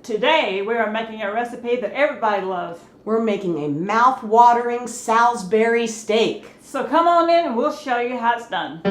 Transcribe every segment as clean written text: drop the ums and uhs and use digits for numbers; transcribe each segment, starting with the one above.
Today we are making a recipe that everybody loves. We're making a mouth-watering Salisbury steak. So come on in and we'll show you how it's done.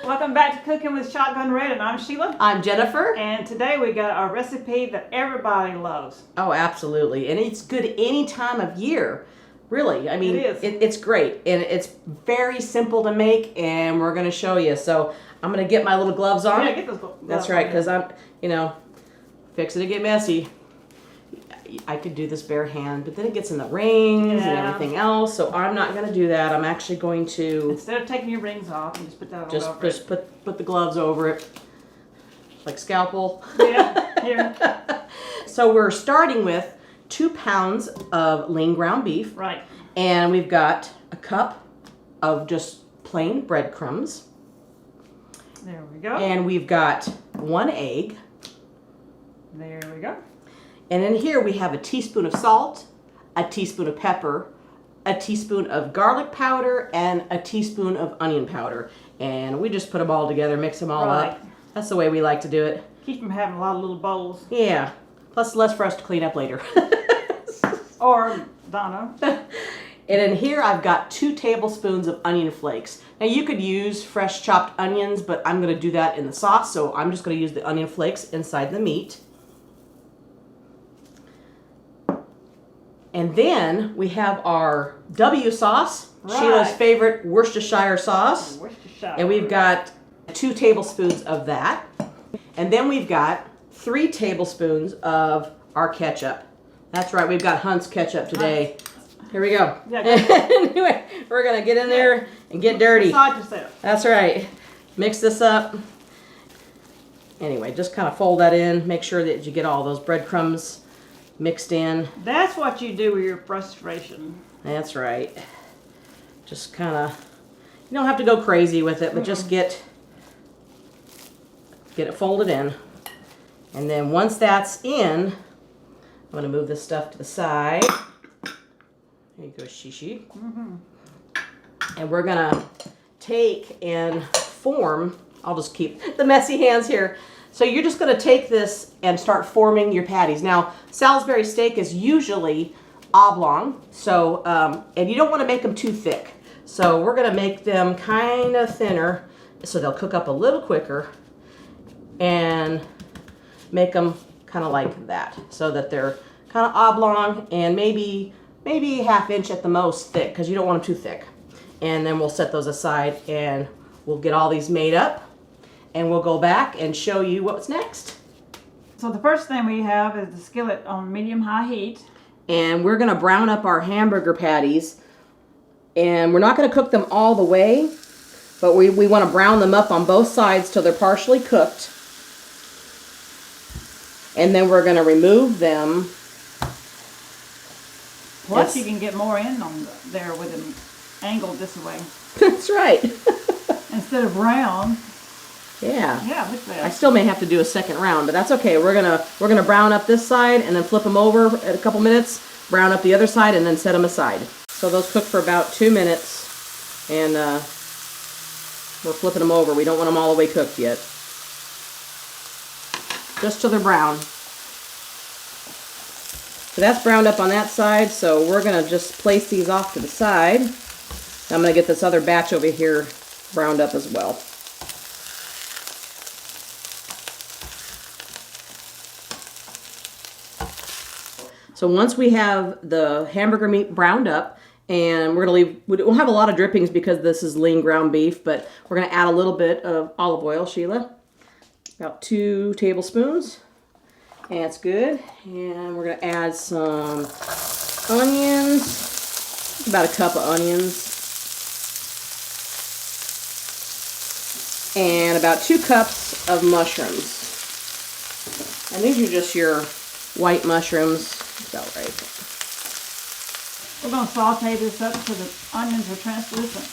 Welcome back to Cooking with Shotgun Red, and I'm Sheila. I'm Jennifer. And today we got a recipe that everybody loves. Oh, absolutely. And it's good any time of year. Really. I mean, it is. It's great. And it's very simple to make, and we're going to show you. So I'm going to get my little gloves on. Yeah, get those gloves on. That's right, because I'm, fixing to get messy. I could do this bare hand, but then it gets in the rings and everything else, so I'm not going to do that. I'm actually going to... Instead of taking your rings off, you just put that over it. Just put the gloves over it. Like scalpel. Yeah, here. So we're starting with 2 pounds of lean ground beef. Right. And we've got a cup of just plain breadcrumbs. There we go. And we've got 1 egg. There we go. And in here we have a teaspoon of salt, a teaspoon of pepper, a teaspoon of garlic powder, and a teaspoon of onion powder. And we just put them all together, mix them all up. That's the way we like to do it. Keep from having a lot of little bowls. Yeah. Plus less for us to clean up later. Or Donna. And in here I've got 2 tablespoons of onion flakes. Now you could use fresh chopped onions, but I'm going to do that in the sauce, so I'm just going to use the onion flakes inside the meat. And then we have our W sauce, Sheila's favorite Worcestershire sauce. Worcestershire. And we've got 2 tablespoons of that. And then we've got 3 tablespoons of our ketchup. That's right, we've got Hunt's ketchup today. Here we go. Yeah, anyway, we're going to get in there and get dirty. Massage yourself. That's right. Mix this up. Anyway, just kind of fold that in. Make sure that you get all those breadcrumbs mixed in. That's what you do with your frustration. That's right. Just kind of, you don't have to go crazy with it, but just get it folded in. And then once that's in, I'm going to move this stuff to the side. There you go, Shishi. And we're going to take and form, I'll just keep the messy hands here. So you're just going to take this and start forming your patties. Now, Salisbury steak is usually oblong, so and you don't want to make them too thick. So we're going to make them kind of thinner so they'll cook up a little quicker, and make them kind of like that so that they're kind of oblong and maybe ½ inch at the most thick, because you don't want them too thick. And then we'll set those aside and we'll get all these made up. And we'll go back and show you what's next. So the first thing we have is the skillet on medium-high heat. And we're going to brown up our hamburger patties. And we're not going to cook them all the way, but we want to brown them up on both sides till they're partially cooked. And then we're going to remove them. Plus you can get more in on there with them angled this way. That's right. Instead of round. Yeah. Yeah, look at that. I still may have to do a second round, but that's okay. We're gonna brown up this side and then flip them over at a couple minutes, brown up the other side, and then set them aside. So those cook for about 2 minutes, and we're flipping them over. We don't want them all the way cooked yet. Just till they're brown. So that's browned up on that side, so we're gonna just place these off to the side. I'm gonna get this other batch over here browned up as well. So once we have the hamburger meat browned up, and we're going to leave, we don't have a lot of drippings because this is lean ground beef, but we're going to add a little bit of olive oil, Sheila. About 2 tablespoons. And it's good. And we're going to add some onions, about a cup of onions. And about 2 cups of mushrooms. And these are just your white mushrooms. About right. We're going to saute this up so the onions are translucent.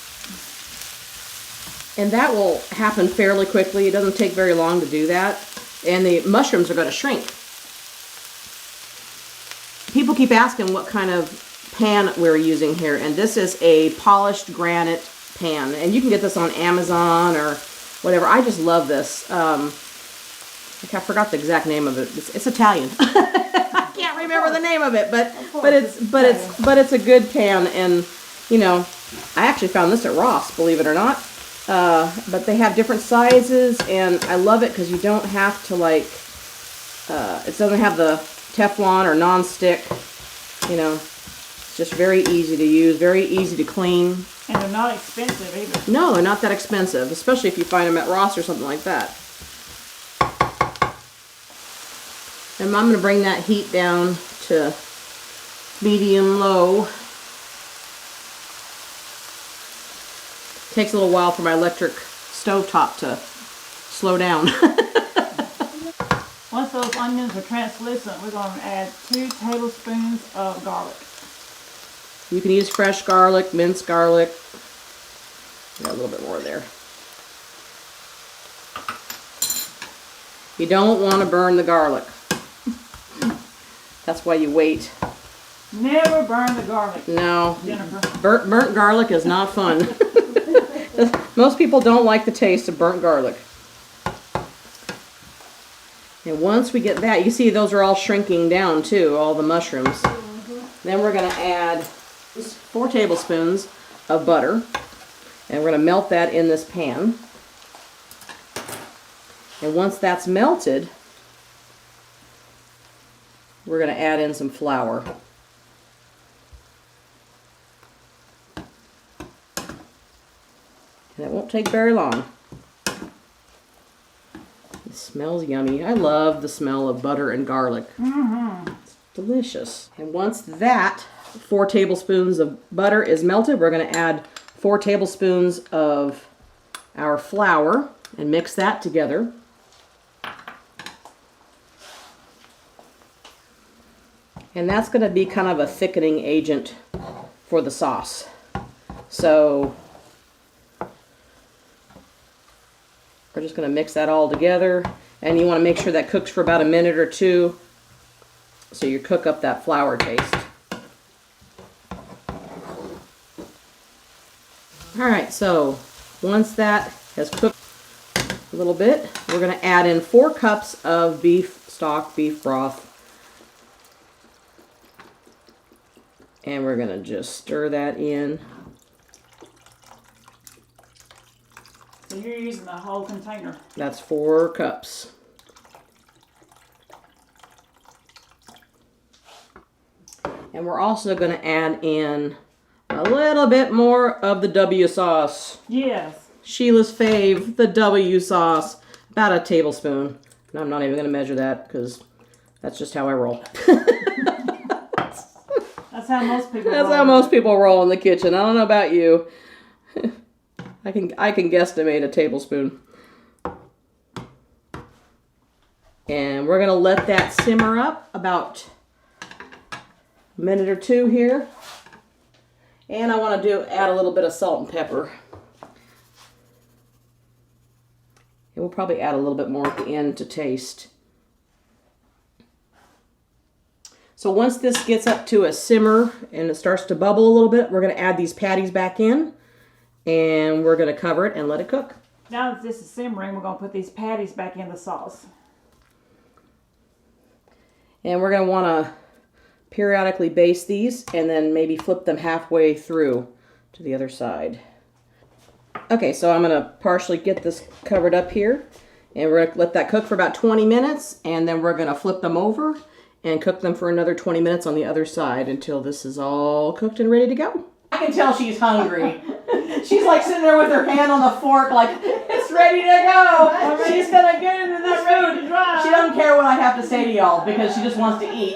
And that will happen fairly quickly. It doesn't take very long to do that. And the mushrooms are going to shrink. people keep asking what kind of pan we're using here, and this is a polished granite pan, and you can get this on Amazon or whatever. I just love this. I forgot the exact name of it. It's Italian. I can't remember the name of it, but it's a good pan, and you know, I actually found this at Ross, believe it or not. But they have different sizes, and I love it because you don't have to like. It doesn't have the Teflon or non-stick. You know, it's just very easy to use, very easy to clean. And they're not expensive either. No, they're not that expensive, especially if you find them at Ross or something like that. And I'm going to bring that heat down to medium-low. Takes a little while for my electric stovetop to slow down. Once those onions are translucent, we're going to add 2 tablespoons of garlic. You can use fresh garlic, minced garlic. Got a little bit more there. You don't want to burn the garlic. That's why you wait. Never burn the garlic. No. Jennifer. Burnt garlic is not fun. Most people don't like the taste of burnt garlic. And once we get that, you see those are all shrinking down too, all the mushrooms. Then we're going to add 4 tablespoons of butter. And we're going to melt that in this pan. And once that's melted, we're going to add in some flour. And it won't take very long. It smells yummy. I love the smell of butter and garlic. It's delicious. And once that 4 tablespoons of butter is melted, we're going to add 4 tablespoons of our flour and mix that together. And that's going to be kind of a thickening agent for the sauce. So we're just going to mix that all together, and you want to make sure that cooks for about a minute or 2 so you cook up that flour taste. Alright, so once that has cooked a little bit, we're going to add in 4 cups of beef stock, beef broth. And we're going to just stir that in. So you're using the whole container. That's 4 cups. And we're also going to add in a little bit more of the W sauce. Yes. Sheila's fave, the W sauce. About a tablespoon. And I'm not even going to measure that because that's just how I roll. That's how most people roll. That's how most people roll in the kitchen. I don't know about you. I can guesstimate a tablespoon. And we're going to let that simmer up about a minute or 2 here. And I want to add a little bit of salt and pepper. And we'll probably add a little bit more at the end to taste. So once this gets up to a simmer and it starts to bubble a little bit, we're going to add these patties back in. And we're going to cover it and let it cook. Now that this is simmering, we're going to put these patties back in the sauce. And we're going to want to periodically baste these and then maybe flip them halfway through to the other side. Okay, so I'm going to partially get this covered up here. And we're going to let that cook for about 20 minutes. And then we're going to flip them over and cook them for another 20 minutes on the other side until this is all cooked and ready to go. I can tell she's hungry. She's like sitting there with her hand on the fork like, it's ready to go. She's going to get into this food. She doesn't care what I have to say to y'all because she just wants to eat.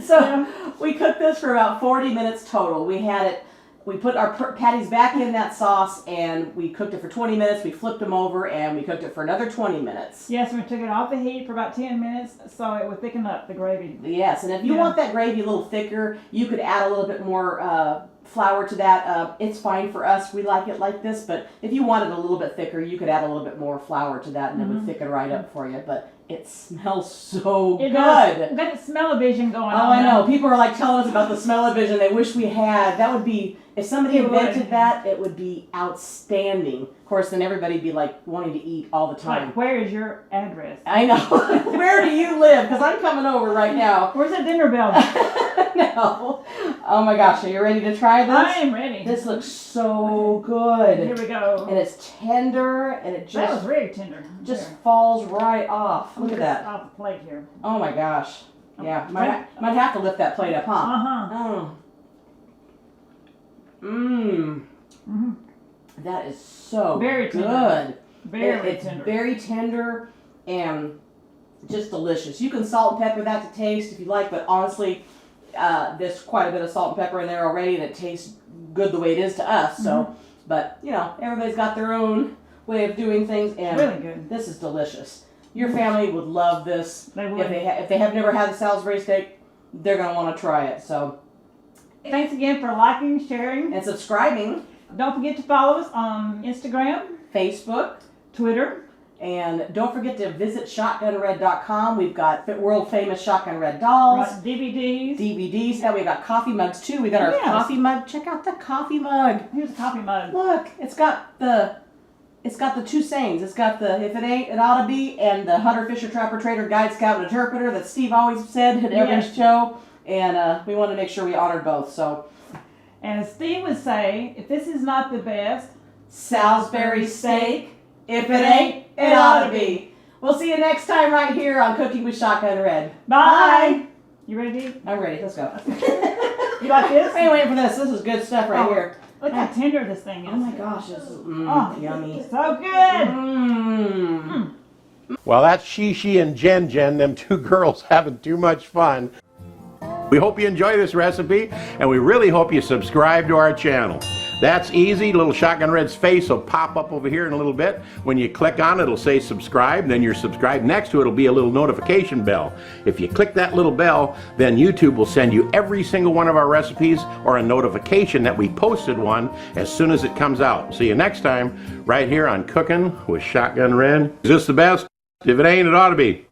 So we cooked this for about 40 minutes total. We put our patties back in that sauce and we cooked it for 20 minutes. We flipped them over and we cooked it for another 20 minutes. Yes, we took it off the heat for about 10 minutes so it would thicken up the gravy. Yes, and if you want that gravy a little thicker, you could add a little bit more flour to that. It's fine for us. We like it like this, but if you wanted a little bit thicker, you could add a little bit more flour to that and it would thicken right up for you. But it smells so good. Got that smell-o-vision going on. Oh, I know. People are like telling us about the smell-o-vision they wish we had. That would be, if somebody invented that, it would be outstanding. Of course, then everybody'd be like wanting to eat all the time. Like, where is your address? I know. Where do you live? Because I'm coming over right now. Where's that dinner bell? No. Oh my gosh, are you ready to try this? I am ready. This looks so good. Here we go. And it's tender, and it That was just very tender. falls right off. Look at that. Off the plate here. Oh my gosh. Yeah, might have to lift that plate up, huh? Uh-huh. Oh. Mmm. Mm-hmm. That is so Very good. tender. Very It's tender. very tender and just delicious. You can salt and pepper that to taste if you like, but honestly, there's quite a bit of salt and pepper in there already, and it tastes good the way it is to us. So, but you know, everybody's got their own way of doing things, and really good. This is delicious. Your family would love this. They would. If they have never had the Salisbury steak, they're gonna want to try it. So, Thanks again for liking, sharing, and subscribing. Don't forget to follow us on Instagram, Facebook, Twitter, and don't forget to visit shotgunred.com. We've got world famous Shotgun Red dolls, DVDs. Now we've got coffee mugs too. We got our coffee mug. Check out the coffee mug. Here's a coffee mug. Look, it's got the two sayings. It's got the "if it ain't, it ought to be," and the Hunter, Fisher, Trapper, Trader, Guide, Scout, and Interpreter that Steve always said at every show. And we want to make sure we honored both. So. And as Steve would say, if this is not the best Salisbury steak, if it ain't, it ought to be. We'll see you next time right here on Cooking with Shotgun Red. Bye. You ready to eat? I'm ready. Let's go. You like this? I ain't waiting for this. This is good stuff right here. Look how tender this thing is. Oh my gosh, this is yummy. So good. Well, that's Shishi and Jen, them two girls having too much fun. We hope you enjoy this recipe, and we really hope you subscribe to our channel. That's easy. Little Shotgun Red's face will pop up over here in a little bit. When you click on it, it'll say subscribe, then you're subscribed. Next to it will be a little notification bell. If you click that little bell, then YouTube will send you every single one of our recipes or a notification that we posted one as soon as it comes out. See you next time right here on Cooking with Shotgun Red. Is this the best? If it ain't, it ought to be.